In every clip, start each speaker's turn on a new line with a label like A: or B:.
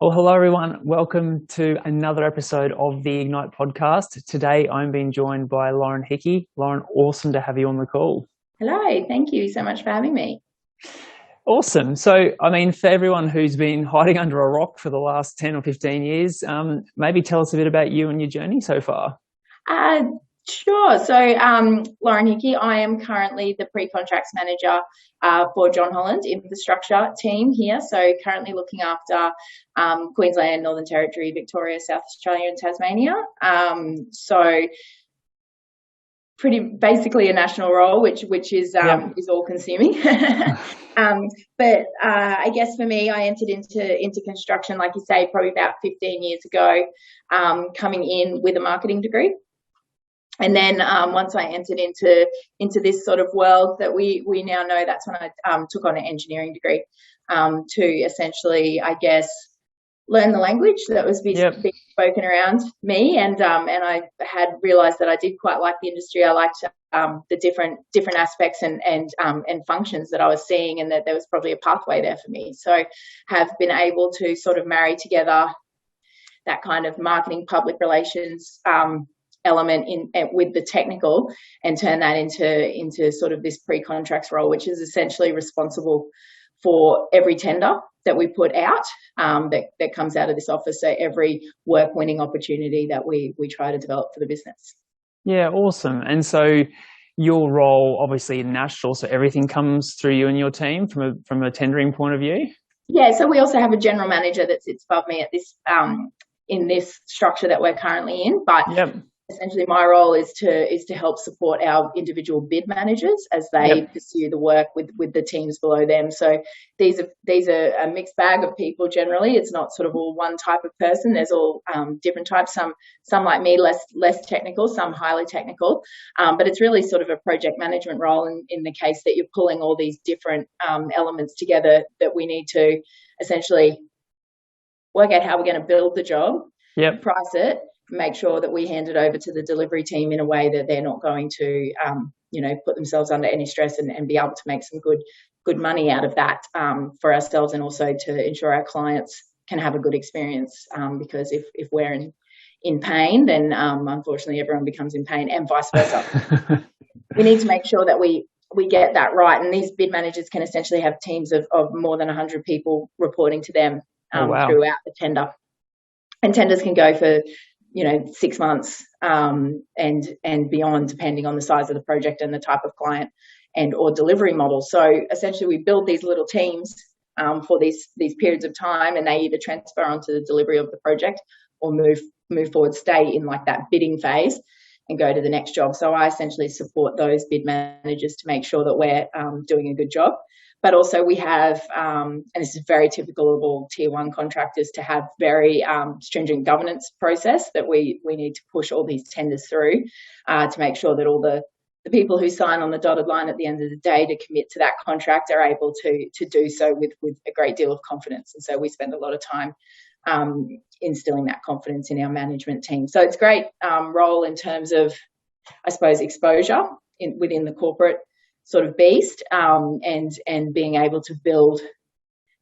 A: Well, hello everyone. Welcome to another episode of the Ignite podcast. Today I'm being joined by Loren Hickey. Loren, awesome to have you on the call.
B: Hello, thank you so much for having me.
A: Awesome. So, for everyone who's been hiding under a rock for the last 10 or 15 years, maybe tell us a bit about you and your journey so far.
B: Sure. So, Loren Hickey, I am currently the pre-contracts manager for John Holland infrastructure team here. So currently looking after Queensland, Northern Territory, Victoria, South Australia and Tasmania. So pretty basically a national role, which is all consuming. But I guess for me, I entered into construction, like you say, probably about 15 years ago, coming in with a marketing degree. And then once I entered into this sort of world that we now know, that's when I took on an engineering degree to essentially, I guess, learn the language that was being spoken around me. And I had realised that I did quite like the industry. I liked the different aspects and functions that I was seeing, and that there was probably a pathway there for me. So have been able to sort of marry together that kind of marketing, public relations element with the technical, and turn that into sort of this pre-contracts role, which is essentially responsible for every tender that we put out that comes out of this office. So every work winning opportunity that we try to develop for the business.
A: Yeah, awesome. And so your role obviously national, so everything comes through you and your team from a tendering point of view?
B: Yeah, so we also have a general manager that sits above me at this in this structure that we're currently in. But essentially my role is to help support our individual bid managers as they pursue the work with the teams below them. So these are a mixed bag of people generally. It's not sort of all one type of person. There's all different types. Some like me, less technical, some highly technical. But it's really sort of a project management role in the case that you're pulling all these different elements together that we need to essentially work out how we're going to build the job, price it, make sure that we hand it over to the delivery team in a way that they're not going to, put themselves under any stress, and be able to make some good money out of that for ourselves, and also to ensure our clients can have a good experience. Because if we're in pain, then unfortunately everyone becomes in pain, and vice versa. We need to make sure that we get that right. And these bid managers can essentially have teams of more than 100 people reporting to them throughout the tender. And tenders can go for 6 months and beyond, depending on the size of the project and the type of client and or delivery model. So essentially we build these little teams for these periods of time, and they either transfer onto the delivery of the project or move forward, stay in like that bidding phase and go to the next job. So I essentially support those bid managers to make sure that we're doing a good job. But also we have, and this is very typical of all tier one contractors, to have very stringent governance process that we need to push all these tenders through to make sure that all the people who sign on the dotted line at the end of the day to commit to that contract are able to do so with a great deal of confidence. And so we spend a lot of time instilling that confidence in our management team. So it's a great role in terms of, I suppose, exposure within the corporate sort of beast, and being able to build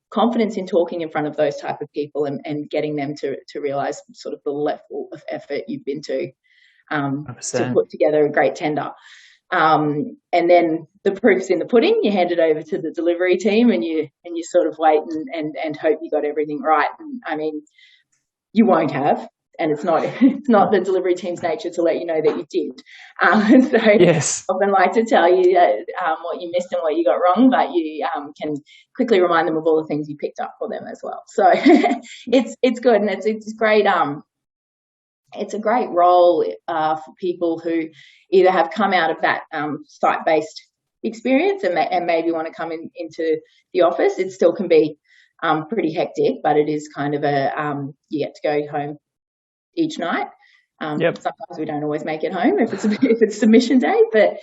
B: confidence in talking in front of those type of people, and getting them to realise sort of the level of effort you've been to put together a great tender. And then the proof's in the pudding. You hand it over to the delivery team, and you sort of wait and hope you got everything right. And you won't have. And it's not the delivery team's nature to let you know that you did. I often like to tell you what you missed and what you got wrong, but you can quickly remind them of all the things you picked up for them as well. So it's good, and it's great. It's a great role for people who either have come out of that site-based experience and maybe want to come into the office. It still can be pretty hectic, but it is kind of you get to go home each night. Sometimes we don't always make it home if it's submission day, but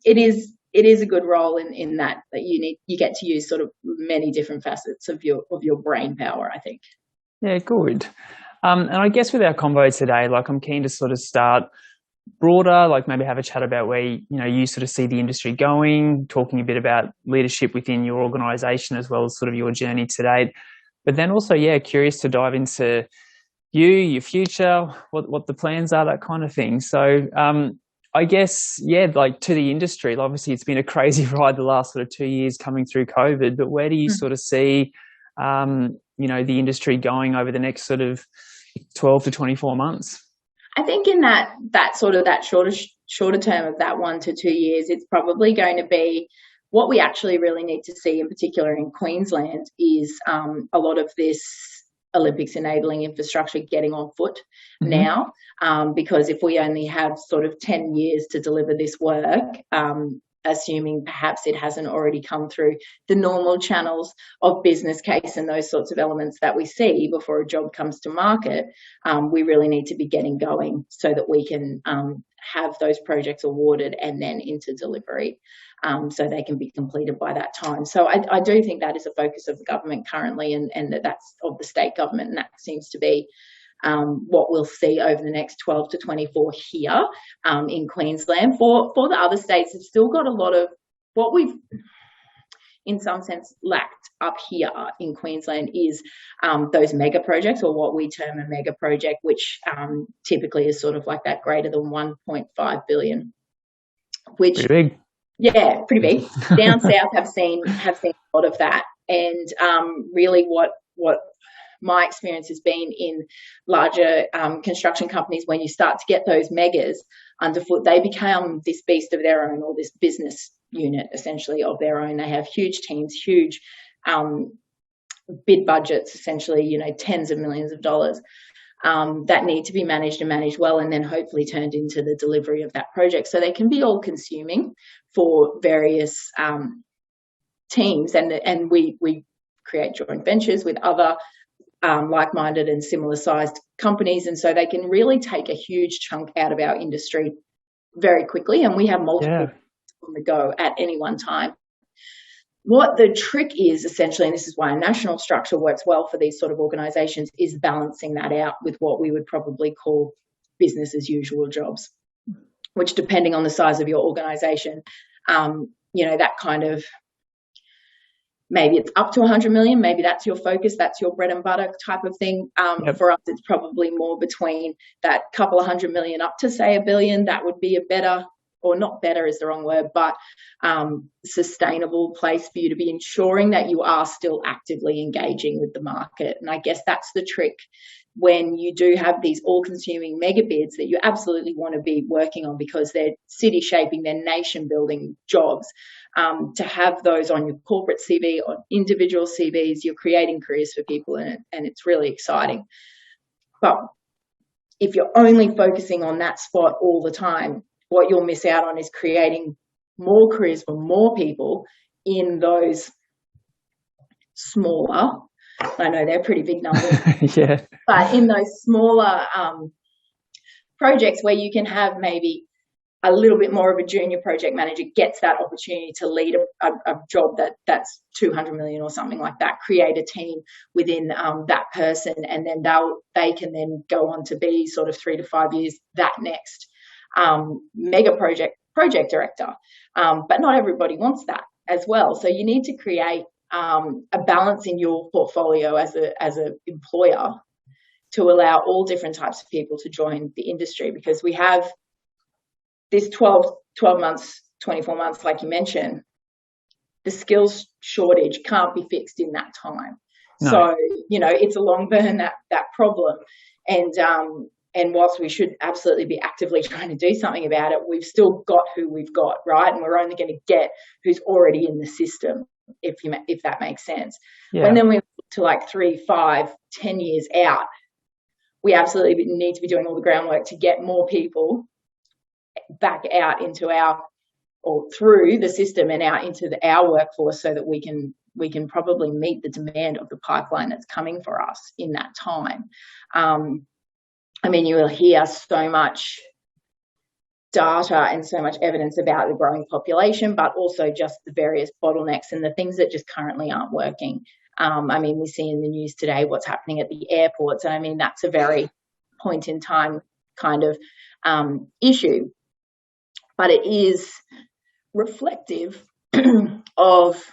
B: it is a good role in that you get to use sort of many different facets of your brain power, I think.
A: Yeah, good. And I guess with our convo today, I'm keen to sort of start broader, maybe have a chat about where you sort of see the industry going, talking a bit about leadership within your organisation as well as sort of your journey to date. But then also, yeah, curious to dive into your future, what the plans are, that kind of thing. So I guess, yeah, like to the industry, obviously it's been a crazy ride the last sort of 2 years coming through COVID, but where do you sort of see, the industry going over the next sort of 12 to 24 months?
B: I think in that shorter term of that 1 to 2 years, it's probably going to be what we actually really need to see, in particular in Queensland, is a lot of this Olympics enabling infrastructure getting on foot now, because if we only have sort of 10 years to deliver this work, assuming perhaps it hasn't already come through the normal channels of business case and those sorts of elements that we see before a job comes to market, we really need to be getting going so that we can have those projects awarded and then into delivery, so they can be completed by that time. So I do think that is a focus of the government currently, and that's of the state government, and that seems to be what we'll see over the next 12 to 24 here in Queensland. For the other states, it's still got a lot of what we've, in some sense, lacked up here in Queensland is those mega projects, or what we term a mega project, which typically is sort of like that greater than 1.5 billion, which
A: pretty big.
B: Yeah, pretty big. Down south have seen a lot of that, and really what my experience has been in larger construction companies, when you start to get those megas underfoot, they become this beast of their own, or this business unit essentially of their own. They have huge teams, huge bid budgets, essentially, tens of millions of dollars that need to be managed and managed well, and then hopefully turned into the delivery of that project. So they can be all consuming for various teams, and we create joint ventures with other like-minded and similar-sized companies, and so they can really take a huge chunk out of our industry very quickly, and we have multiple on the go at any one time. What the trick is, essentially, and this is why a national structure works well for these sort of organisations, is balancing that out with what we would probably call business as usual jobs, which, depending on the size of your organisation, that kind of, maybe it's up to 100 million, maybe that's your focus, that's your bread and butter type of thing. For us, it's probably more between that couple of 100 million up to, say, $1 billion. That would be a better, or not better is the wrong word, but sustainable place for you to be ensuring that you are still actively engaging with the market. And I guess that's the trick when you do have these all-consuming mega bids that you absolutely want to be working on, because they're city-shaping, they're nation-building jobs. To have those on your corporate CV, on individual CVs, you're creating careers for people, and it's really exciting. But if you're only focusing on that spot all the time, what you'll miss out on is creating more careers for more people in those smaller, I know they're pretty big numbers, but in those smaller projects where you can have maybe a little bit more of a junior project manager gets that opportunity to lead a job that's 200 million or something like that, create a team within that person, and then they can then go on to be sort of 3 to 5 years that next mega project director. But not everybody wants that as well. So you need to create a balance in your portfolio as a employer to allow all different types of people to join the industry, because we have this 12 months, 24 months, like you mentioned. The skills shortage can't be fixed in that time. No. So, it's a long burn, that problem. And whilst we should absolutely be actively trying to do something about it, we've still got who we've got, right? And we're only going to get who's already in the system, if that makes sense. Yeah. And then we look to like 3, 5, 10 years out, we absolutely need to be doing all the groundwork to get more people back out into through the system and out into our workforce, so that we can probably meet the demand of the pipeline that's coming for us in that time. You will hear so much data and so much evidence about the growing population, but also just the various bottlenecks and the things that just currently aren't working. We see in the news today what's happening at the airports, and that's a very point in time kind of issue. But it is reflective of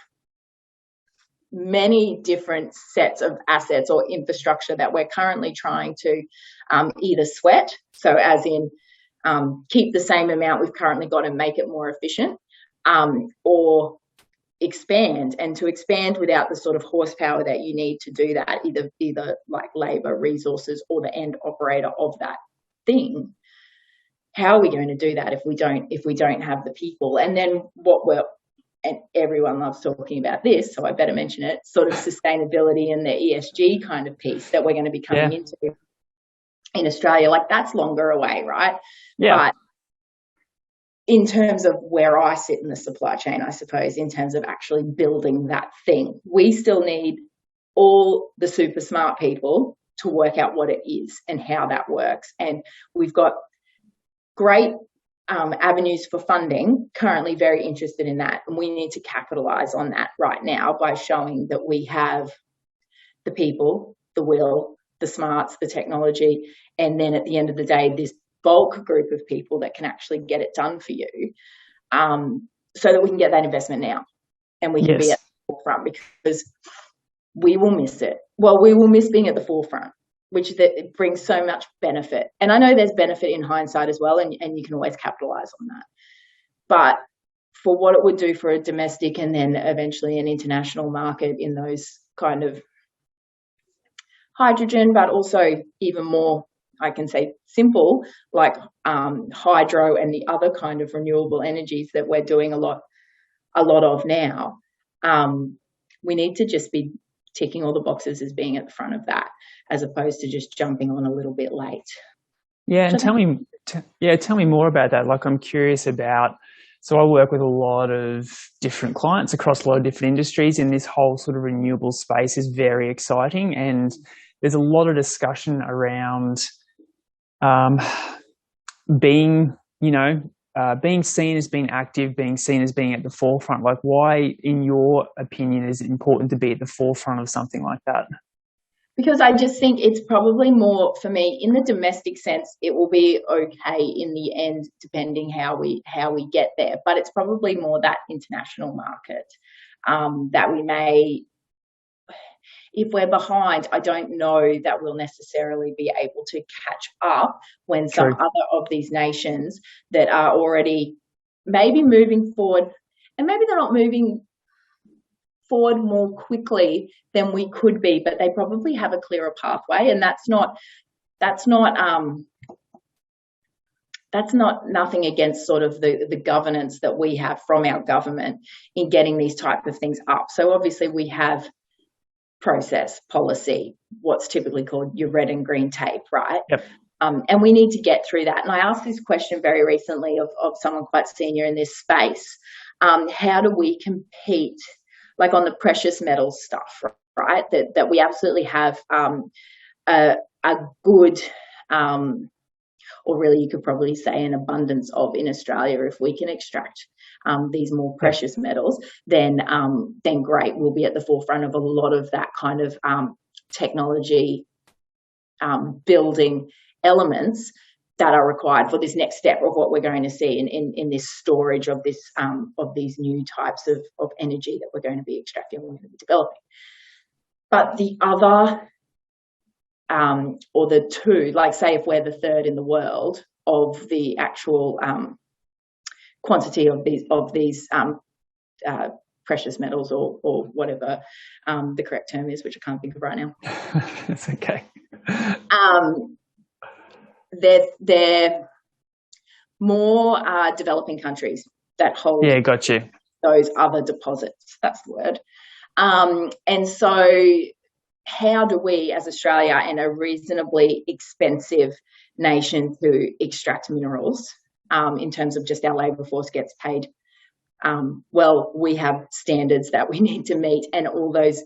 B: many different sets of assets or infrastructure that we're currently trying to either sweat, so as in keep the same amount we've currently got and make it more efficient, or expand, and to expand without the sort of horsepower that you need to do that, either like labor, resources, or the end operator of that thing. How are we going to do that if we don't have the people? And then and everyone loves talking about this, so I better mention it, sort of sustainability and the ESG kind of piece that we're going to be coming into in Australia. Like, that's longer away, right?
A: Yeah.
B: But in terms of where I sit in the supply chain, I suppose, in terms of actually building that thing, we still need all the super smart people to work out what it is and how that works. And we've got great avenues for funding, currently very interested in that, and we need to capitalize on that right now by showing that we have the people, the will, the smarts, the technology, and then at the end of the day, this bulk group of people that can actually get it done for you, so that we can get that investment now and we can be at the forefront, because we will miss it. Well, we will miss being at the forefront, which it brings so much benefit. And I know there's benefit in hindsight as well, and you can always capitalize on that. But for what it would do for a domestic and then eventually an international market in those kind of hydrogen, but also even more, I can say, simple, like hydro and the other kind of renewable energies that we're doing a lot of now, we need to just be ticking all the boxes as being at the front of that, as opposed to just jumping on a little bit late.
A: Yeah, and tell me more about that. Like, I'm curious about, so I work with a lot of different clients across a lot of different industries, and this whole sort of renewable space is very exciting, and there's a lot of discussion around being seen as being active, being seen as being at the forefront. Like, why, in your opinion, is it important to be at the forefront of something like that?
B: Because I just think it's probably more, for me, in the domestic sense, it will be okay in the end, depending how we get there. But it's probably more that international market that we may, if we're behind, I don't know that we'll necessarily be able to catch up when some other of these nations that are already maybe moving forward, and maybe they're not moving forward more quickly than we could be, but they probably have a clearer pathway. And that's not nothing against sort of the governance that we have from our government in getting these type of things up. So obviously we have process, policy, what's typically called your red and green tape, right?
A: Yep.
B: And we need to get through that. And I asked this question very recently of someone quite senior in this space. How do we compete, like on the precious metals stuff, right? That we absolutely have a good, or really you could probably say an abundance of in Australia. If we can extract these more precious metals, then great, we'll be at the forefront of a lot of that kind of technology building elements that are required for this next step of what we're going to see in this storage of this of these new types of energy that we're going to be extracting, we're going to be developing. But the other or the two, like say if we're the third in the world of the actual quantity of these precious metals or whatever the correct term is, which I can't think of right now.
A: It's okay.
B: They're more developing countries that hold
A: got you.
B: Those other deposits. That's the word. And so how do we as Australia, and a reasonably expensive nation to extract minerals, in terms of just our labour force gets paid, well, we have standards that we need to meet, and all those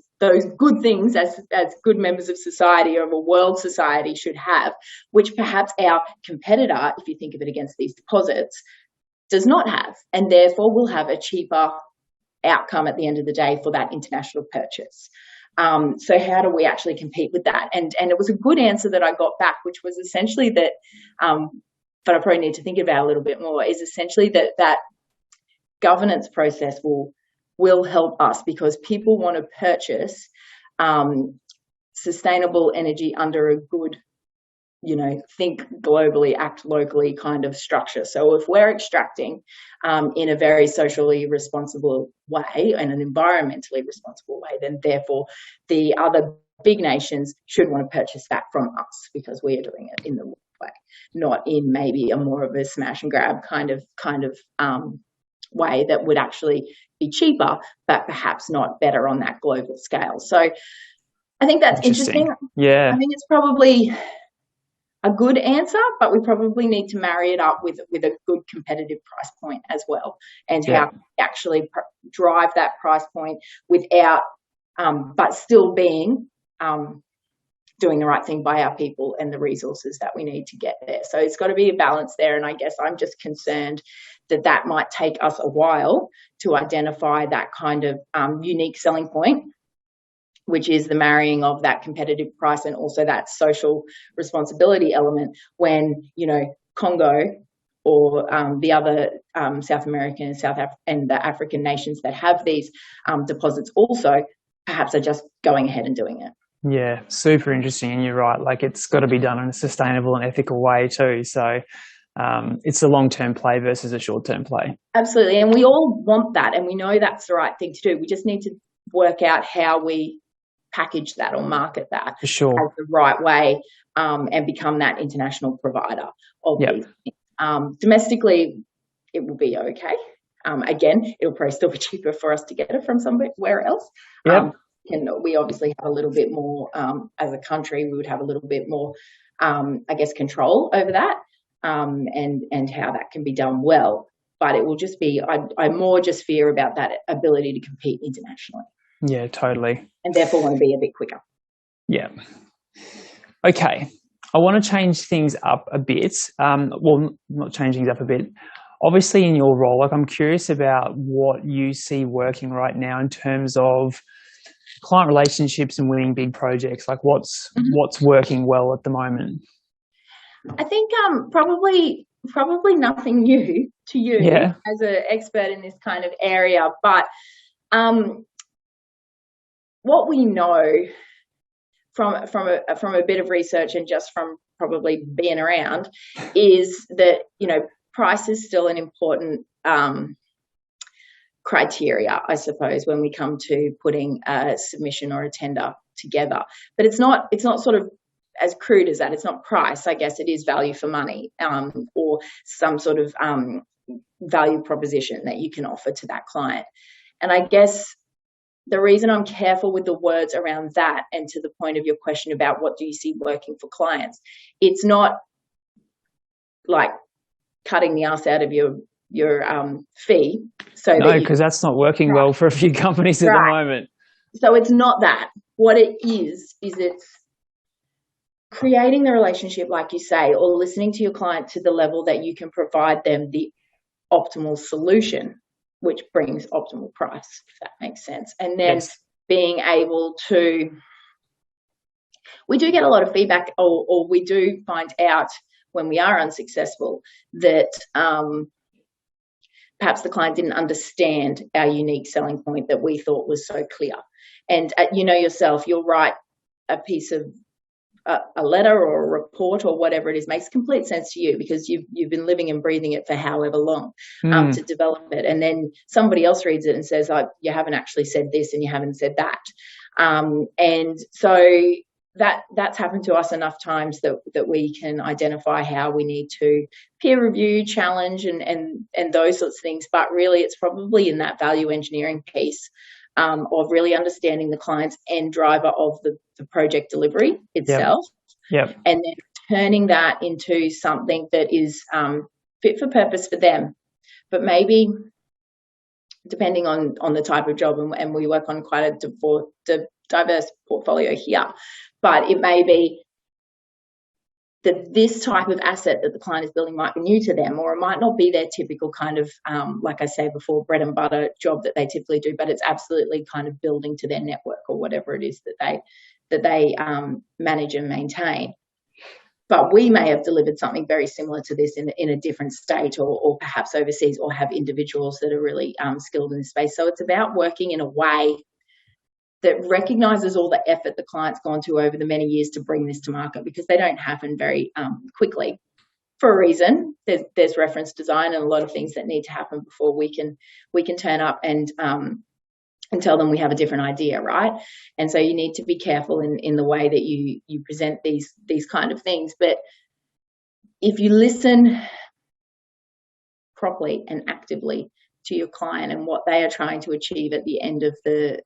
B: good things as good members of society, or of a world society, should have, which perhaps our competitor, if you think of it against these deposits, does not have, and therefore will have a cheaper outcome at the end of the day for that international purchase. So how do we actually compete with that? And it was a good answer that I got back, which was essentially that, but I probably need to think about it a little bit more, is essentially that governance process will will help us, because people want to purchase sustainable energy under a good, think globally, act locally kind of structure. So if we're extracting in a very socially responsible way and an environmentally responsible way, then therefore the other big nations should want to purchase that from us, because we are doing it in the way, not in maybe a more of a smash and grab kind of way that would actually be cheaper, but perhaps not better on that global scale. So I think that's interesting.
A: Yeah.
B: I think it's probably a good answer, but we probably need to marry it up with a good competitive price point as well, and how we actually drive that price point without, but still being doing the right thing by our people and the resources that we need to get there. So it's got to be a balance there, and I guess I'm just concerned that might take us a while to identify that kind of unique selling point, which is the marrying of that competitive price and also that social responsibility element, when, Congo or the other South American and the African nations that have these deposits also perhaps are just going ahead and doing it.
A: Yeah, super interesting. And you're right, like it's got to be done in a sustainable and ethical way too. So it's a long-term play versus a short-term play.
B: Absolutely. And we all want that, and we know that's the right thing to do. We just need to work out how we package that or market that
A: for sure
B: as the right way, and become that international provider of these things. Domestically, it will be okay. Again, it'll probably still be cheaper for us to get it from somewhere else. And we obviously have a little bit more, as a country, we would have a little bit more, I guess, control over that, and how that can be done well. But it will just be, I more just fear about that ability to compete internationally.
A: Yeah, totally.
B: And therefore want to be a bit quicker.
A: Yeah. Okay. I want to change things up a bit. Well, not change things up a bit. Obviously, in your role, I'm curious about what you see working right now in terms of client relationships and winning big projects. Like what's working well at the moment?
B: I think probably nothing new to you as an expert in this kind of area, but what we know from a bit of research and just from probably being around is that price is still an important criteria, I suppose, when we come to putting a submission or a tender together. But it's not sort of as crude as that. It's not price. I guess it is value for money, or some sort of value proposition that you can offer to that client. And I guess the reason I'm careful with the words around that, and to the point of your question about what do you see working for clients, it's not like cutting the ass out of your fee. So no,
A: because that's not working well for a few companies at the moment.
B: So it's not that. What it is it's creating the relationship, like you say, or listening to your client to the level that you can provide them the optimal solution, which brings optimal price, if that makes sense. And then being able to, we do get a lot of feedback, or we do find out when we are unsuccessful that perhaps the client didn't understand our unique selling point that we thought was so clear. And yourself, you'll write a piece of a letter or a report or whatever it is, makes complete sense to you because you've been living and breathing it for however long to develop it. And then somebody else reads it and says, you haven't actually said this and you haven't said that. And so that's happened to us enough times that we can identify how we need to peer review, challenge, and those sorts of things. But really, it's probably in that value engineering piece of really understanding the client's end driver of the project delivery itself, and then turning that into something that is fit for purpose for them. But maybe, depending on the type of job, and we work on quite a diverse portfolio here, but it may be that this type of asset that the client is building might be new to them, or it might not be their typical kind of, like I say before, bread and butter job that they typically do, but it's absolutely kind of building to their network or whatever it is that they manage and maintain. but we may have delivered something very similar to this in a different state, or perhaps overseas, or have individuals that are really skilled in this space. So it's about working in a way that recognises all the effort the client's gone to over the many years to bring this to market, because they don't happen very quickly for a reason. There's reference design and a lot of things that need to happen before we can turn up and tell them we have a different idea, right? And so you need to be careful in the way that you present these kind of things. But if you listen properly and actively to your client and what they are trying to achieve at the end of the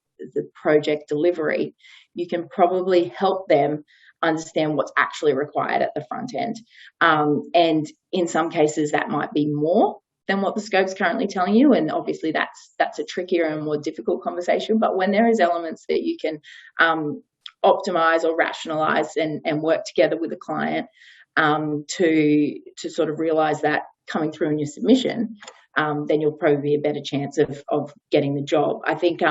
B: project delivery, you can probably help them understand what's actually required at the front end. And in some cases that might be more than what the scope's currently telling you, and obviously that's a trickier and more difficult conversation. But when there is elements that you can optimize or rationalize and work together with the client to sort of realize that coming through in your submission, then you'll probably be a better chance of getting the job. I think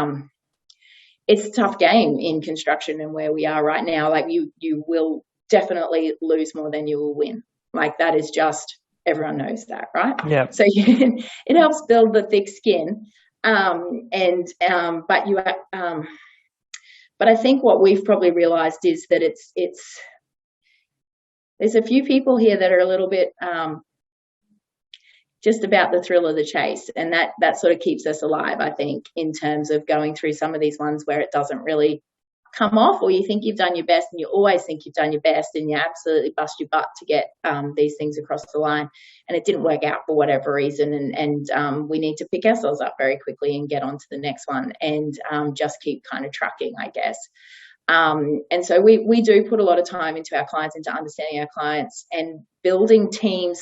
B: it's a tough game in construction and where we are right now. Like you will definitely lose more than you will win. Like that is just, everyone knows that, right?
A: Yeah.
B: So it helps build the thick skin. But I think what we've probably realized is that there's a few people here that are a little bit just about the thrill of the chase, and that sort of keeps us alive, I think, in terms of going through some of these ones where it doesn't really come off, or you think you've done your best and you always think you've done your best and you absolutely bust your butt to get these things across the line, and it didn't work out for whatever reason, and we need to pick ourselves up very quickly and get on to the next one and just keep kind of trucking, I guess. And so we do put a lot of time into our clients, into understanding our clients and building teams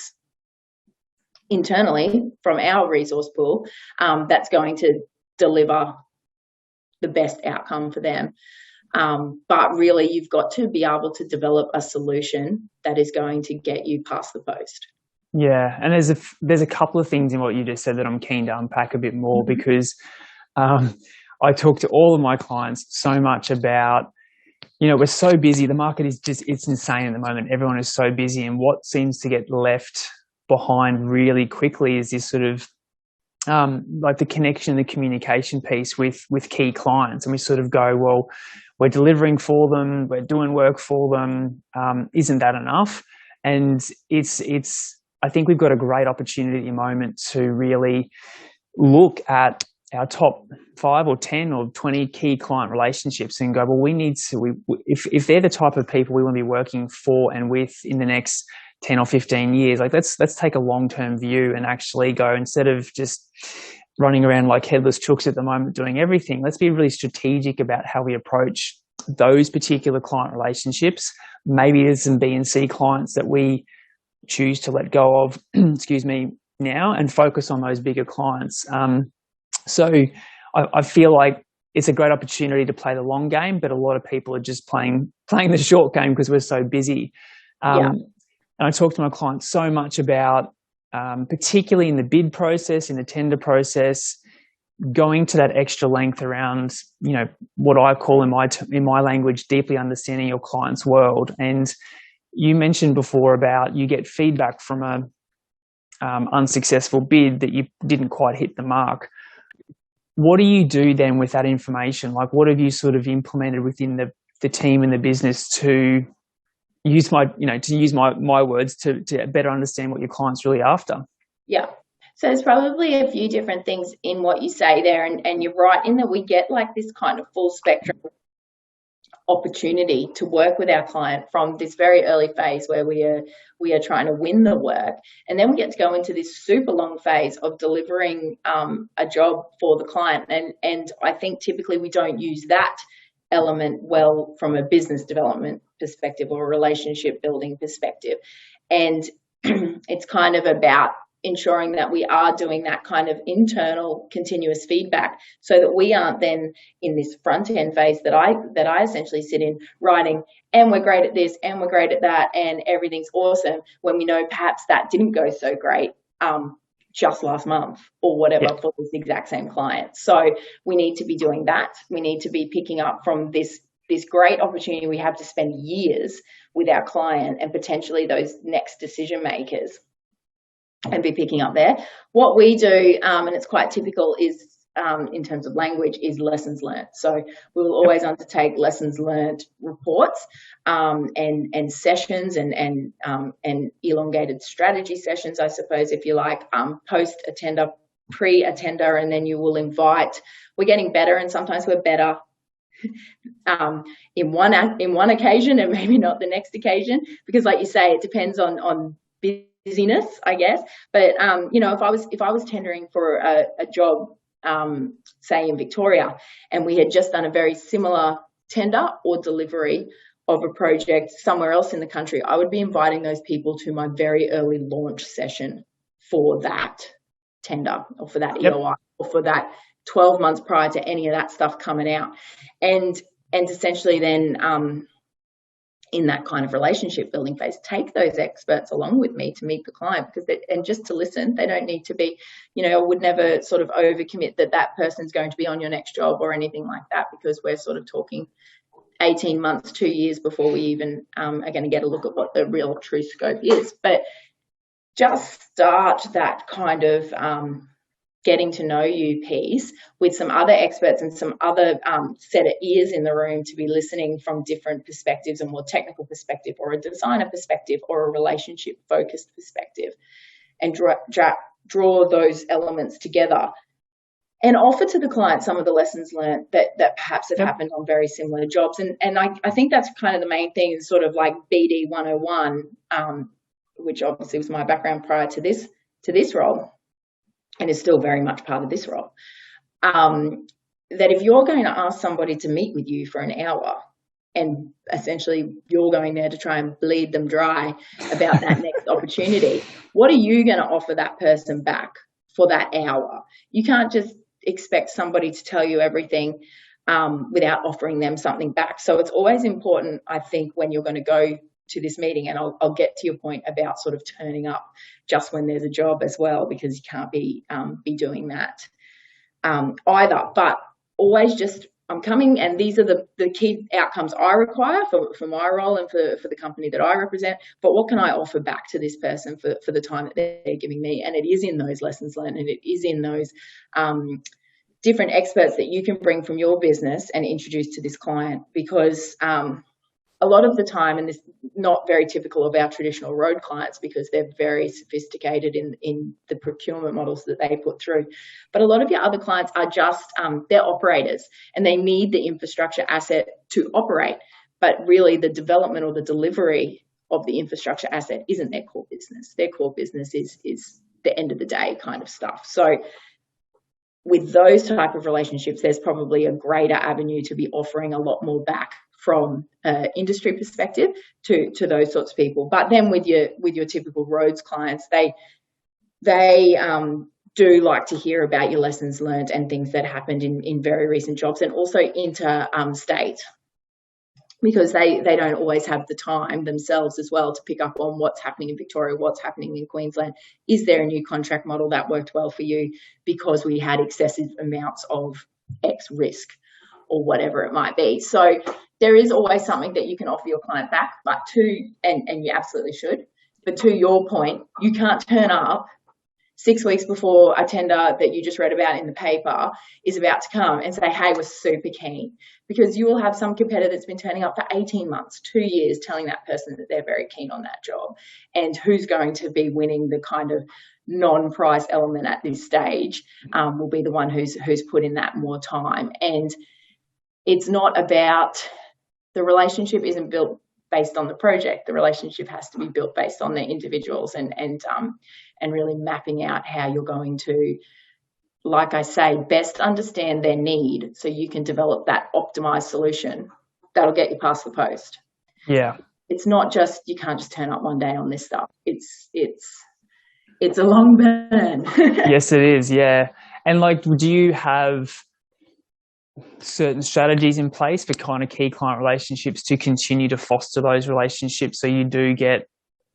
B: internally from our resource pool that's going to deliver the best outcome for them. But really, you've got to be able to develop a solution that is going to get you past the post.
A: Yeah, and there's a couple of things in what you just said that I'm keen to unpack a bit more, because I talk to all of my clients so much about, we're so busy. The market is it's insane at the moment. Everyone is so busy, and what seems to get left behind really quickly is this sort of like the connection, the communication piece with key clients. And we sort of go, well, we're delivering for them, we're doing work for them. Isn't that enough? And I think we've got a great opportunity at the moment to really look at our top 5 or 10 or 20 key client relationships and go, well, we need to, if they're the type of people we want to be working for and with in the next 10 or 15 years, like let's take a long-term view and actually go, instead of just running around like headless chooks at the moment doing everything, let's be really strategic about how we approach those particular client relationships. Maybe there's some B and C clients that we choose to let go of, excuse me, now, and focus on those bigger clients. So I feel like it's a great opportunity to play the long game, but a lot of people are just playing the short game because we're so busy. And I talk to my clients so much about, particularly in the bid process, in the tender process, going to that extra length around, what I call in my language, deeply understanding your client's world. And you mentioned before about you get feedback from a unsuccessful bid that you didn't quite hit the mark. What do you do then with that information? Like, what have you sort of implemented within the team and the business to use my words to better understand what your client's really after?
B: Yeah. So there's probably a few different things in what you say there, and you're right in that we get like this kind of full spectrum opportunity to work with our client from this very early phase where we are trying to win the work, and then we get to go into this super long phase of delivering a job for the client, and I think typically we don't use that element well from a business development perspective or a relationship building perspective. And it's kind of about ensuring that we are doing that kind of internal continuous feedback, so that we aren't then in this front end phase that I essentially sit in, writing, and we're great at this and we're great at that and everything's awesome, when we know perhaps that didn't go so great just last month or whatever for this exact same client. So we need to be doing that. We need to be picking up from this this great opportunity we have to spend years with our client and potentially those next decision makers and be picking up there. What we do, and it's quite typical, is in terms of language, is lessons learned. So we will always undertake lessons learned reports and sessions and elongated strategy sessions, I suppose, if you like, post-attender, pre-attender, and then you will invite. We're getting better, and sometimes we're better in one occasion and maybe not the next occasion, because, like you say, it depends on busyness, I guess. But you know, if I was tendering for a job, say in Victoria, and we had just done a very similar tender or delivery of a project somewhere else in the country, I would be inviting those people to my very early launch session for that tender or for that EOI or for that 12 months prior to any of that stuff coming out. And essentially then in that kind of relationship building phase, take those experts along with me to meet the client, because and just to listen. They don't need to be, you know, I would never sort of overcommit that person's going to be on your next job or anything like that, because we're sort of talking 18 months, 2 years before we even are going to get a look at what the real true scope is. But just start that kind of getting to know you piece with some other experts and some other set of ears in the room to be listening from different perspectives, a more technical perspective or a designer perspective or a relationship focused perspective, and draw those elements together and offer to the client some of the lessons learned that perhaps have happened on very similar jobs. And I think that's kind of the main thing, is sort of like BD 101, which obviously was my background prior to this role, and is still very much part of this role, that if you're going to ask somebody to meet with you for an hour and essentially you're going there to try and bleed them dry about that next opportunity, what are you going to offer that person back for that hour? You can't just expect somebody to tell you everything without offering them something back. So it's always important, I think, when you're going to go to this meeting, and I'll get to your point about sort of turning up just when there's a job as well, because you can't be doing that either. But always just, I'm coming, and these are the key outcomes I require for my role and for the company that I represent, but what can I offer back to this person for the time that they're giving me? And it is in those lessons learned, and it is in those different experts that you can bring from your business and introduce to this client, because a lot of the time, and this is not very typical of our traditional road clients because they're very sophisticated in the procurement models that they put through, but a lot of your other clients are just, they're operators and they need the infrastructure asset to operate, but really the development or the delivery of the infrastructure asset isn't their core business. Their core business is the end of the day kind of stuff. So with those type of relationships, there's probably a greater avenue to be offering a lot more back from industry perspective to those sorts of people. But then with your typical roads clients, they do like to hear about your lessons learned and things that happened in very recent jobs, and also interstate, because they don't always have the time themselves as well to pick up on what's happening in Victoria, what's happening in Queensland. Is there a new contract model that worked well for you because we had excessive amounts of X risk or whatever it might be? So there is always something that you can offer your client back, but and you absolutely should, but to your point, you can't turn up 6 weeks before a tender that you just read about in the paper is about to come and say, hey, we're super keen, because you will have some competitor that's been turning up for 18 months, 2 years, telling that person that they're very keen on that job. And who's going to be winning the kind of non-price element at this stage will be the one who's put in that more time. And it's not about, the relationship isn't built based on the project. The relationship has to be built based on the individuals and really mapping out how you're going to, like I say, best understand their need so you can develop that optimized solution that'll get you past the post.
A: Yeah.
B: It's not just, you can't just turn up one day on this stuff. It's a long burn.
A: Yes, it is. Yeah. And like, do you have certain strategies in place for kind of key client relationships to continue to foster those relationships so you do get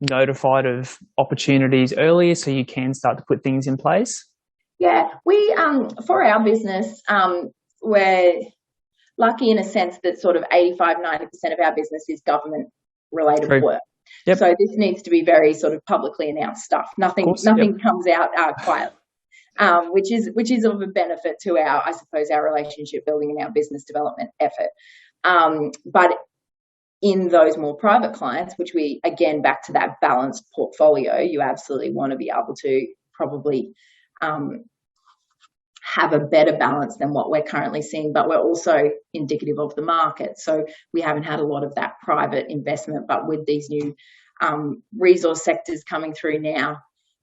A: notified of opportunities earlier so you can start to put things in place?
B: Yeah, we for our business, lucky in a sense that sort of 85-90% of our business is government related work.
A: Yep.
B: So this needs to be very sort of publicly announced stuff. Nothing comes out quietly, which is of a benefit to I suppose, our relationship building and our business development effort. But in those more private clients, which we, again, back to that balanced portfolio, you absolutely want to be able to probably have a better balance than what we're currently seeing, but we're also indicative of the market. So we haven't had a lot of that private investment, but with these new resource sectors coming through now,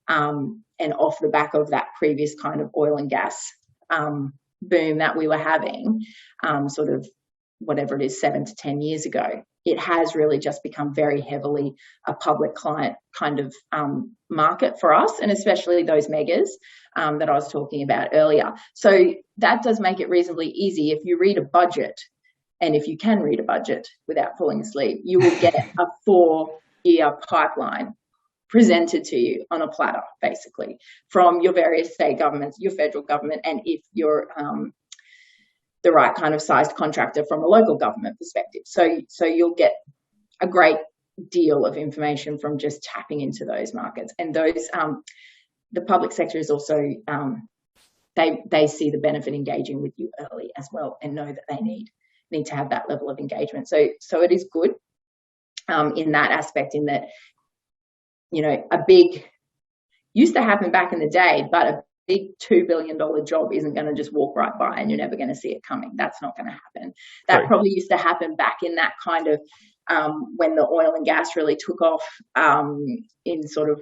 B: and off the back of that previous kind of oil and gas boom that we were having, sort of whatever it is, 7 to 10 years ago, it has really just become very heavily a public client kind of market for us, and especially those megas that I was talking about earlier. So that does make it reasonably easy. If you read a budget, and if you can read a budget without falling asleep, you will get a 4-year pipeline presented to you on a platter, basically, from your various state governments, your federal government, and if you're the right kind of sized contractor from a local government perspective. So you'll get a great deal of information from just tapping into those markets. And those, the public sector is also, they see the benefit engaging with you early as well, and know that they need to have that level of engagement. So it is good in that aspect, in that, you know, a big, used to happen back in the day, but a big $2 billion job isn't going to just walk right by and you're never going to see it coming. That's not going to happen. That probably used to happen back in that kind of when the oil and gas really took off in sort of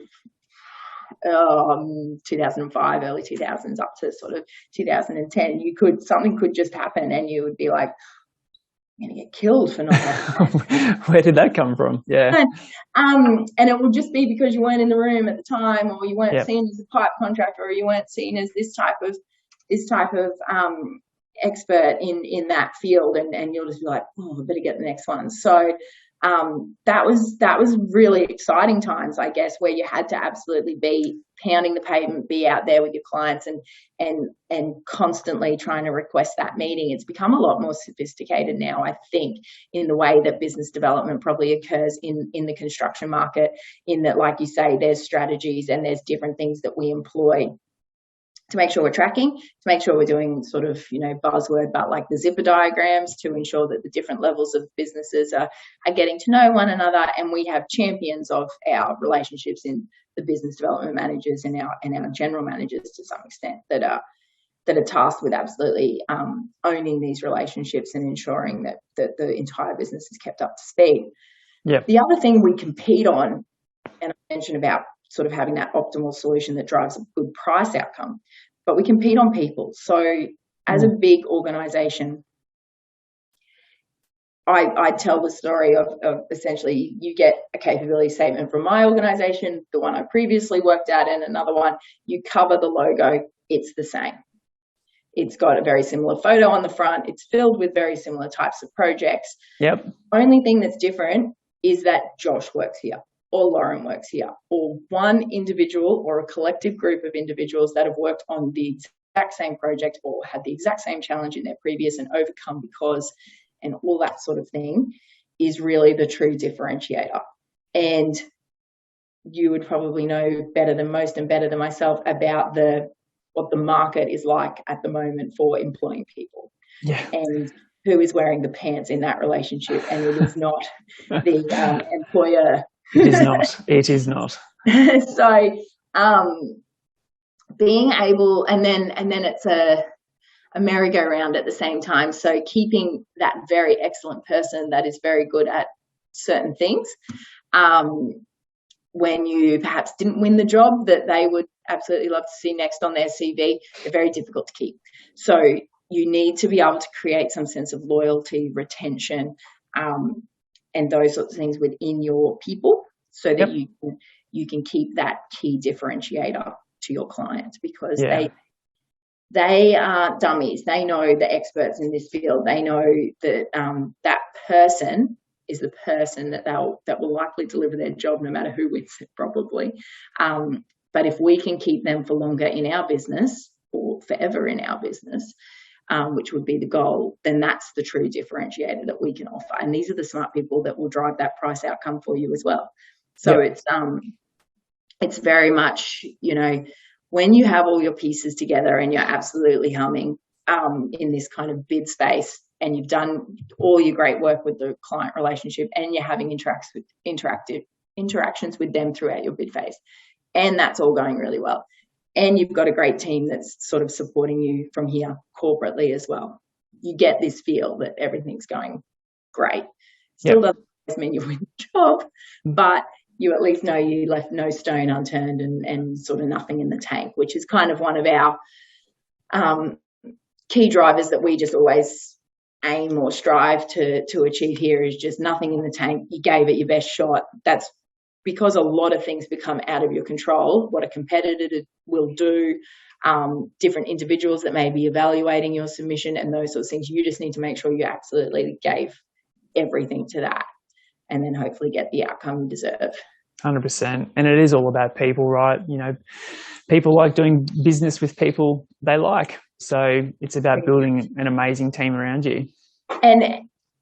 B: 2005, early 2000s up to sort of 2010. Something could just happen and you would be like, I'm going to get killed for not having that.
A: Where did that come from? Yeah.
B: And it will just be because you weren't in the room at the time, or you weren't seen as a pipe contractor, or you weren't seen as this type of expert in that field, and you'll just be like, oh, I better get the next one. So that was really exciting times, I guess, where you had to absolutely be pounding the pavement, be out there with your clients, and constantly trying to request that meeting. It's become a lot more sophisticated now, I think, in the way that business development probably occurs in the construction market, in that, like you say, there's strategies and there's different things that we employ to make sure we're tracking, to make sure we're doing sort of, you know, buzzword, but like the zipper diagrams, to ensure that the different levels of businesses are getting to know one another. And we have champions of our relationships in the business development managers and our general managers to some extent that are tasked with absolutely owning these relationships and ensuring that the entire business is kept up to speed.
A: Yeah.
B: The other thing we compete on, and I mentioned about sort of having that optimal solution that drives a good price outcome, but we compete on people. So as a big organization, I tell the story of essentially you get a capability statement from my organization, the one I previously worked at, and another one. You cover the logo, it's the same. It's got a very similar photo on the front. It's filled with very similar types of projects.
A: Yep.
B: Only thing that's different is that Josh works here, or Loren works here, or one individual or a collective group of individuals that have worked on the exact same project or had the exact same challenge in their previous and overcome because, and all that sort of thing is really the true differentiator. And you would probably know better than most and better than myself about what the market is like at the moment for employing people.
A: Yeah.
B: And who is wearing the pants in that relationship. And it is not the employer.
A: It is not. It is not.
B: So being able, and then it's a merry-go-round at the same time. So keeping that very excellent person that is very good at certain things, when you perhaps didn't win the job that they would absolutely love to see next on their CV, they're very difficult to keep. So you need to be able to create some sense of loyalty, retention, and those sorts of things within your people, so that you can keep that key differentiator to your clients, because they are dummies. They know the experts in this field. They know that that person is the person that will likely deliver their job no matter who wins it, probably. But if we can keep them for longer in our business, or forever in our business, which would be the goal, then that's the true differentiator that we can offer. And these are the smart people that will drive that price outcome for you as well. So it's very much, you know, when you have all your pieces together and you're absolutely humming in this kind of bid space, and you've done all your great work with the client relationship, and you're having interactions with them throughout your bid phase, and that's all going really well, and you've got a great team that's sort of supporting you from here corporately as well, you get this feel that everything's going great. Still doesn't mean you win the job, but you at least know you left no stone unturned and sort of nothing in the tank, which is kind of one of our key drivers that we just always aim or strive to achieve here, is just nothing in the tank. You gave it your best shot. That's because a lot of things become out of your control, what a competitor will do, different individuals that may be evaluating your submission and those sorts of things. You just need to make sure you absolutely gave everything to that, and then hopefully get the outcome you deserve.
A: 100%. And it is all about people, right? You know, people like doing business with people they like. So it's about building an amazing team around you. And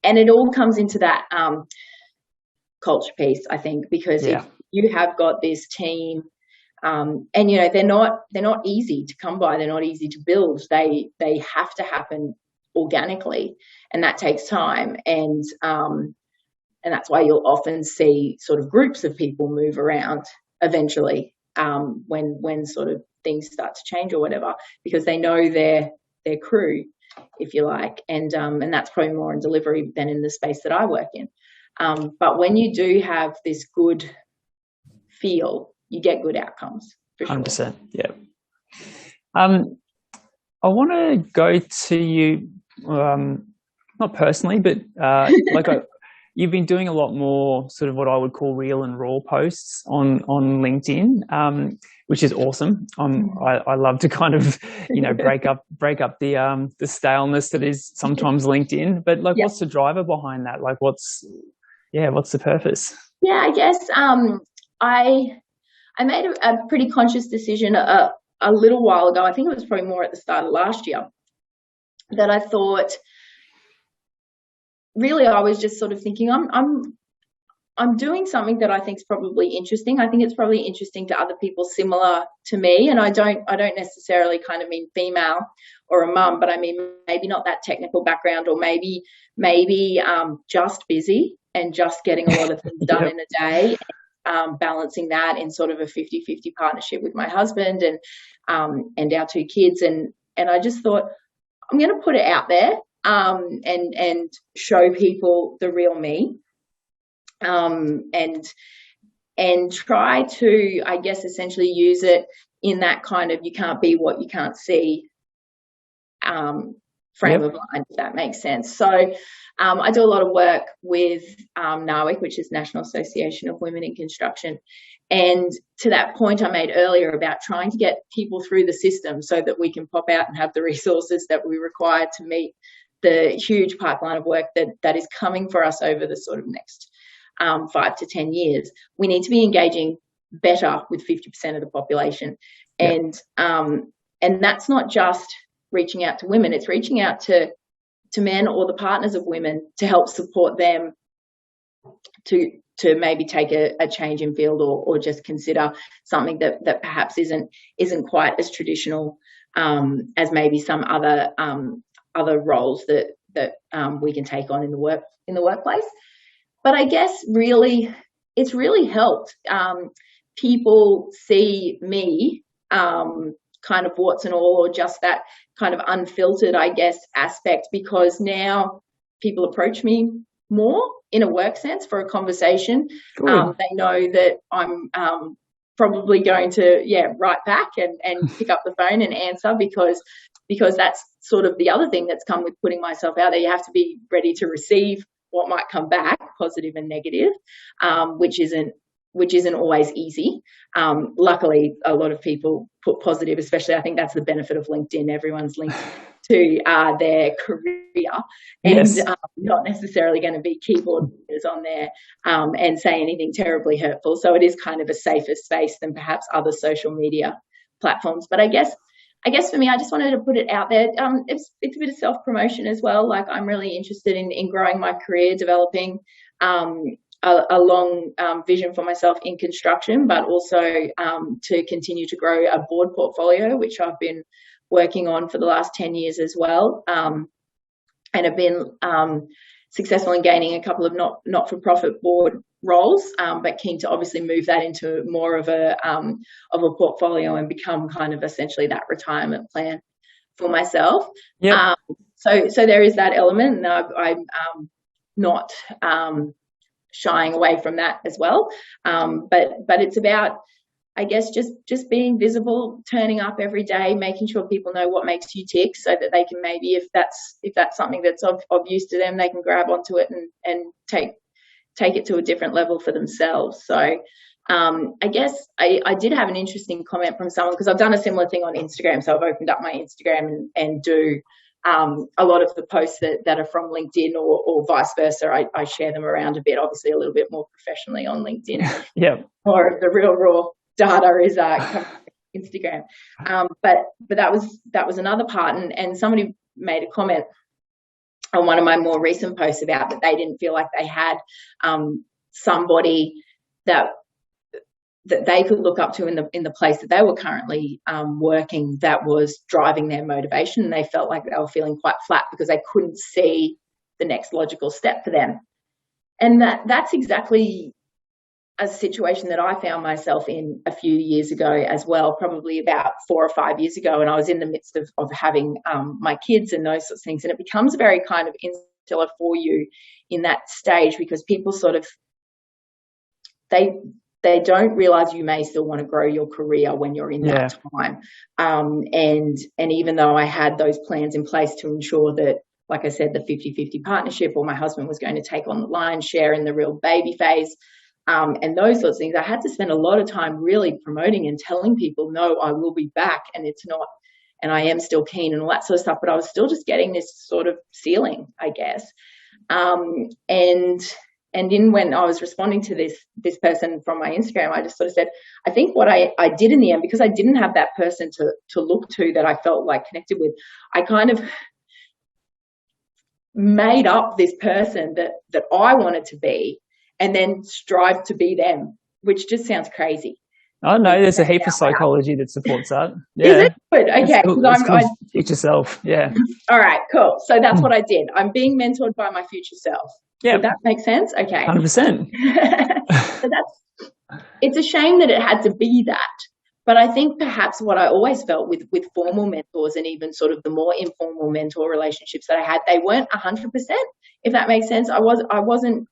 B: it all comes into that culture piece, I think, because if you have got this team, and you know, they're not easy to come by, they're not easy to build. They have to happen organically, and that takes time. And that's why you'll often see sort of groups of people move around eventually when sort of things start to change or whatever, because they know their crew, if you like, and that's probably more in delivery than in the space that I work in. But when you do have this good feel, you get good outcomes. For sure.
A: 100%. Yeah. I want to go to you, not personally, but you've been doing a lot more sort of what I would call real and raw posts on LinkedIn, which is awesome. I love to kind of, you know, break up the staleness that is sometimes LinkedIn. But like, what's the driver behind that? Like, what's the purpose?
B: Yeah, I guess I made a pretty conscious decision a little while ago. I think it was probably more at the start of last year, that I thought, really, I was just sort of thinking, I'm doing something that I think is probably interesting. I think it's probably interesting to other people similar to me, and I don't necessarily kind of mean female or a mum, but I mean maybe not that technical background, or maybe just busy and just getting a lot of things done in a day, balancing that in sort of a 50-50 partnership with my husband and our two kids, and I just thought, I'm going to put it out there. And show people the real me, and try to, I guess, essentially use it in that kind of you can't be what you can't see frame of mind, if that makes sense. So I do a lot of work with NAWIC, which is National Association of Women in Construction. And to that point I made earlier about trying to get people through the system so that we can pop out and have the resources that we require to meet the huge pipeline of work that is coming for us over the sort of next 5 to 10 years. We need to be engaging better with 50% of the population. And that's not just reaching out to women, it's reaching out to men or the partners of women to help support them to maybe take a change in field, or just consider something that perhaps isn't quite as traditional as maybe some other roles that we can take on in the workplace. But I guess really it's really helped people see me kind of warts and all, or just that kind of unfiltered, I guess, aspect, because now people approach me more in a work sense for a conversation. They know that I'm probably going to write back and pick up the phone and answer, because that's sort of the other thing that's come with putting myself out there. You have to be ready to receive what might come back, positive and negative, which isn't always easy. Luckily, a lot of people put positive, especially I think that's the benefit of LinkedIn. Everyone's linked to their career, and not necessarily going to be keyboard warriors on there and say anything terribly hurtful. So it is kind of a safer space than perhaps other social media platforms. But I guess I guess for me, I just wanted to put it out there. It's a bit of self-promotion as well. Like, I'm really interested in growing my career, developing a long vision for myself in construction, but also to continue to grow a board portfolio, which I've been working on for the last 10 years as well, and have been successful in gaining a couple of not-for-profit board roles, but keen to obviously move that into more of a portfolio and become kind of essentially that retirement plan for myself.
A: Yeah.
B: So there is that element, and I'm not shying away from that as well. But it's about, I guess, just being visible, turning up every day, making sure people know what makes you tick, so that they can maybe, if that's something that's of use to them, they can grab onto it and take it to a different level for themselves. So I guess I did have an interesting comment from someone, because I've done a similar thing on Instagram. So I've opened up my Instagram and do a lot of the posts that are from LinkedIn or vice versa. I share them around a bit, obviously a little bit more professionally on LinkedIn.
A: Yeah.
B: Or the real raw data is coming from Instagram. But that was another part, and somebody made a comment on one of my more recent posts about that they didn't feel like they had somebody that they could look up to in the place that they were currently working, that was driving their motivation, and they felt like they were feeling quite flat because they couldn't see the next logical step for them. And that's exactly a situation that I found myself in a few years ago as well, probably about 4 or 5 years ago, and I was in the midst of having my kids and those sorts of things, and it becomes very kind of insular for you in that stage, because people sort of they don't realize you may still want to grow your career when you're in that time. And even though I had those plans in place to ensure that, like I said, the 50-50 partnership, or my husband was going to take on the lion's share in the real baby phase, and those sorts of things, I had to spend a lot of time really promoting and telling people, no, I will be back, and it's not, and I am still keen and all that sort of stuff. But I was still just getting this sort of ceiling, I guess. And then when I was responding to this person from my Instagram, I just sort of said, I think what I did in the end, because I didn't have that person to look to that I felt like connected with, I kind of made up this person that I wanted to be, and then strive to be them, which just sounds crazy.
A: Oh no, there's a heap of psychology that supports that. Yeah.
B: Is it good? Okay.
A: It's called teach yourself. Yeah.
B: All right, cool. So that's what I did. I'm being mentored by my future self.
A: Yeah.
B: Does that make sense? Okay.
A: 100%.
B: So it's a shame that it had to be that. But I think perhaps what I always felt with formal mentors, and even sort of the more informal mentor relationships that I had, they weren't 100%, if that makes sense. I wasn't.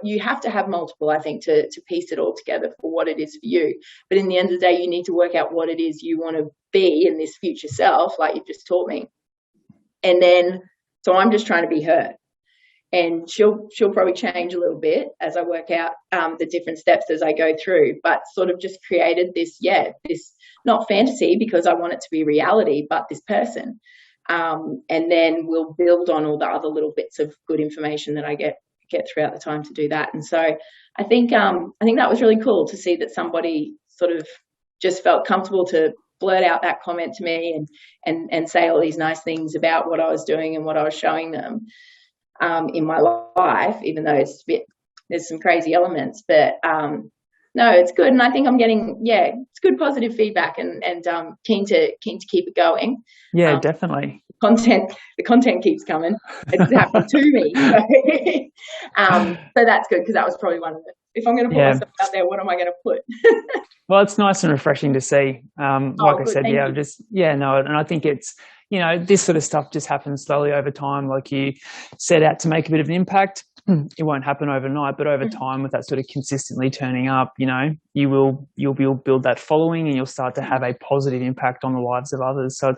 B: You have to have multiple, I think, to piece it all together for what it is for you. But in the end of the day, you need to work out what it is you want to be in this future self, like you've just taught me. And then, so I'm just trying to be her. And she'll probably change a little bit as I work out the different steps as I go through, but sort of just created this not fantasy, because I want it to be reality, but this person. And then we'll build on all the other little bits of good information that I get throughout the time to do that. And so I think that was really cool to see that somebody sort of just felt comfortable to blurt out that comment to me and say all these nice things about what I was doing and what I was showing them in my life, even though there's some crazy elements, but no, it's good. And I think I'm getting, it's good positive feedback, and keen to keep it going.
A: Yeah, definitely.
B: The content keeps coming. It's happened to me. So that's good, because that was probably one of the, if I'm going to put myself out there, what am I going to put?
A: Well, it's nice and refreshing to see. Like I said, and I think it's, this sort of stuff just happens slowly over time. Like, you set out to make a bit of an impact. It won't happen overnight, but over time, with that sort of consistently turning up, you'll build that following, and you'll start to have a positive impact on the lives of others. So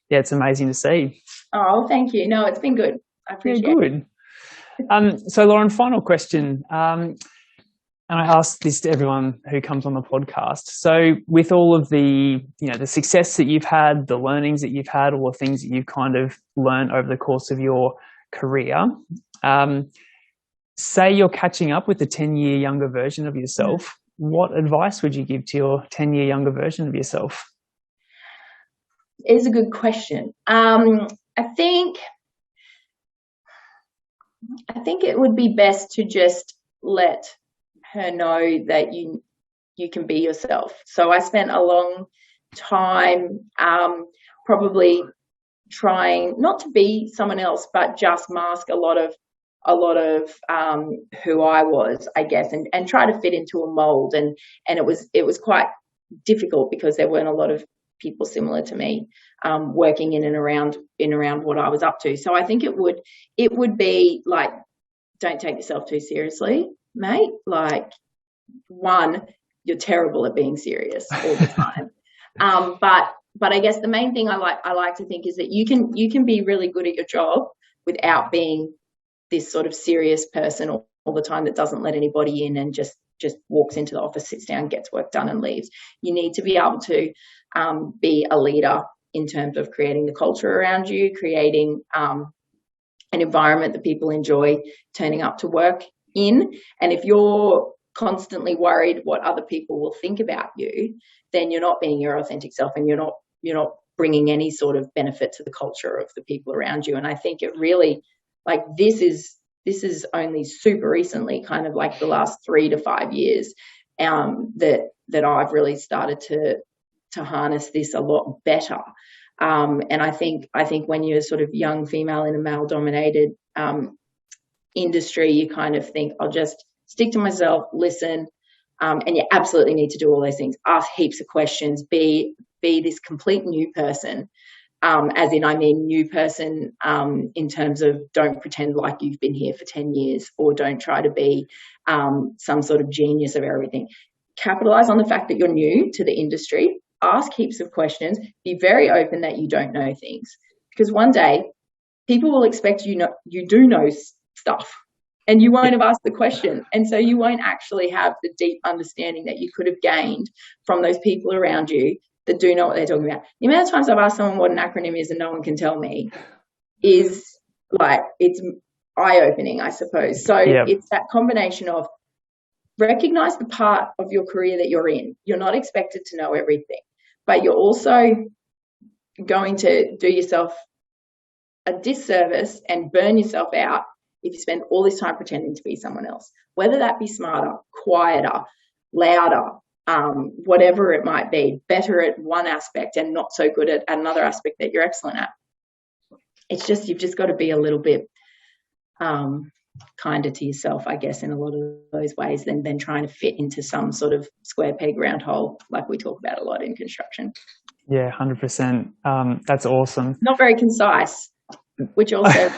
A: it's amazing to see.
B: Oh, thank you. No, it's been good. I appreciate
A: it. So Loren, final question. And I ask this to everyone who comes on the podcast. So with all of the, the success that you've had, the learnings that you've had, all the things that you've kind of learned over the course of your career, say you're catching up with the 10-year younger version of yourself, what advice would you give to your 10-year younger version of yourself?
B: is a good question. I think it would be best to just let her know that you can be yourself. So I spent a long time probably trying not to be someone else, but just mask a lot of who I was, I guess, and try to fit into a mold. And it was quite difficult because there weren't a lot of people similar to me working in and around what I was up to. So I think it would be like, don't take yourself too seriously, mate. Like, one, you're terrible at being serious all the time. But I guess the main thing I like to think is that you can be really good at your job without being this sort of serious person all the time that doesn't let anybody in and just walks into the office, sits down, gets work done and leaves. You need to be able to be a leader in terms of creating the culture around you, creating an environment that people enjoy turning up to work in. And if you're constantly worried what other people will think about you, then you're not being your authentic self, and you're not bringing any sort of benefit to the culture of the people around you. And I think it really, like, this is only super recently, kind of like the last 3 to 5 years, that I've really started to harness this a lot better. And I think when you're sort of young female in a male dominated industry, you kind of think, I'll just stick to myself, listen, and you absolutely need to do all those things. Ask heaps of questions, be this complete new person. As in, I mean, new person in terms of, don't pretend like you've been here for 10 years, or don't try to be some sort of genius of everything. Capitalize on the fact that you're new to the industry. Ask heaps of questions. Be very open that you don't know things, because one day people will expect you do know stuff, and you won't have asked the question. And so you won't actually have the deep understanding that you could have gained from those people around you that do know what they're talking about. The amount of times I've asked someone what an acronym is and no one can tell me is like, it's eye-opening, I suppose. So It's that combination of recognize the part of your career that you're in. You're not expected to know everything, but you're also going to do yourself a disservice and burn yourself out if you spend all this time pretending to be someone else, whether that be smarter, quieter, louder, whatever it might be, better at one aspect and not so good at another aspect that you're excellent at. It's just, you've just got to be a little bit kinder to yourself, I guess, in a lot of those ways than trying to fit into some sort of square peg round hole like we talk about a lot in construction.
A: Yeah, 100%. That's awesome.
B: Not very concise, which also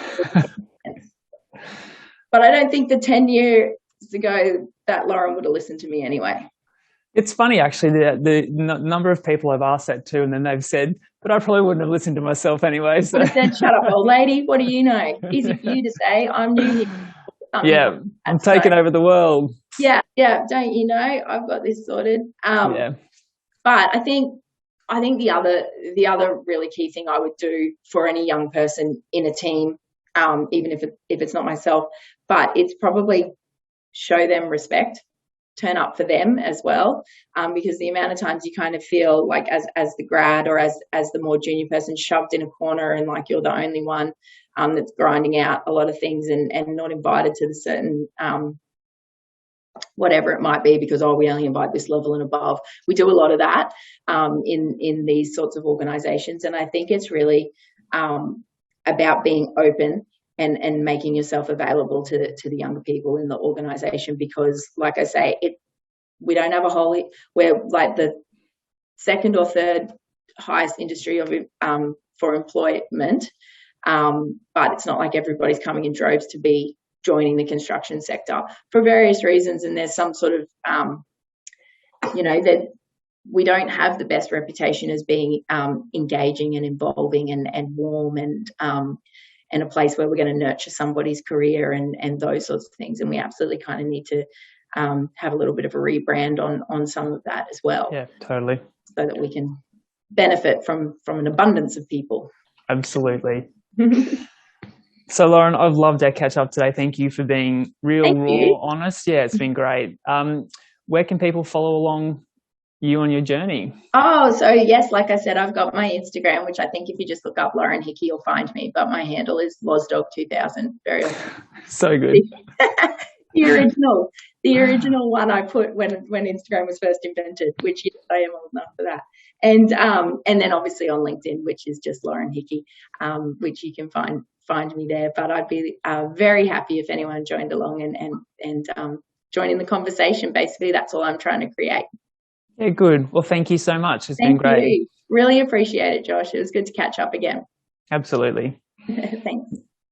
B: but I don't think the 10 years ago that Loren would have listened to me anyway.
A: It's funny, actually, the number of people I've asked that to, and then they've said, but I probably wouldn't have listened to myself anyway. So.
B: I said, shut up, old lady. What do you know? Easy for you to say. I'm new here.
A: Yeah, I'm taking over the world.
B: Yeah. Don't you know? I've got this sorted. But I think the other really key thing I would do for any young person in a team, even if it's not myself, but it's probably show them respect. Turn up for them as well, because the amount of times you kind of feel like as the grad or as the more junior person shoved in a corner and like you're the only one that's grinding out a lot of things and not invited to the certain whatever it might be, because we only invite this level and above. We do a lot of that in these sorts of organizations, and I think it's really about being open and making yourself available to the younger people in the organization, because like I say, we don't have we're like the second or third highest industry for employment, but it's not like everybody's coming in droves to be joining the construction sector for various reasons, and there's some sort of that we don't have the best reputation as being engaging and involving and warm and a place where we're going to nurture somebody's career and those sorts of things. And we absolutely kind of need to have a little bit of a rebrand on some of that as well.
A: Yeah, totally.
B: So that we can benefit from an abundance of people.
A: Absolutely. So, Loren, I've loved our catch up today. Thank you for being real, honest. Yeah, it's been great. Where can people follow along you on your journey?
B: Oh, so yes, like I said, I've got my Instagram, which I think if you just look up Loren Hickey, you'll find me. But my handle is LozDog2000. Very often.
A: So good.
B: The original one I put when Instagram was first invented, which yes, I am old enough for that. And then obviously on LinkedIn, which is just Loren Hickey, which you can find me there. But I'd be very happy if anyone joined along and join in the conversation. Basically, that's all I'm trying to create.
A: Yeah, good. Well, thank you so much. It's been great.
B: Really appreciate it, Josh. It was good to catch up again.
A: Absolutely.
B: Thanks.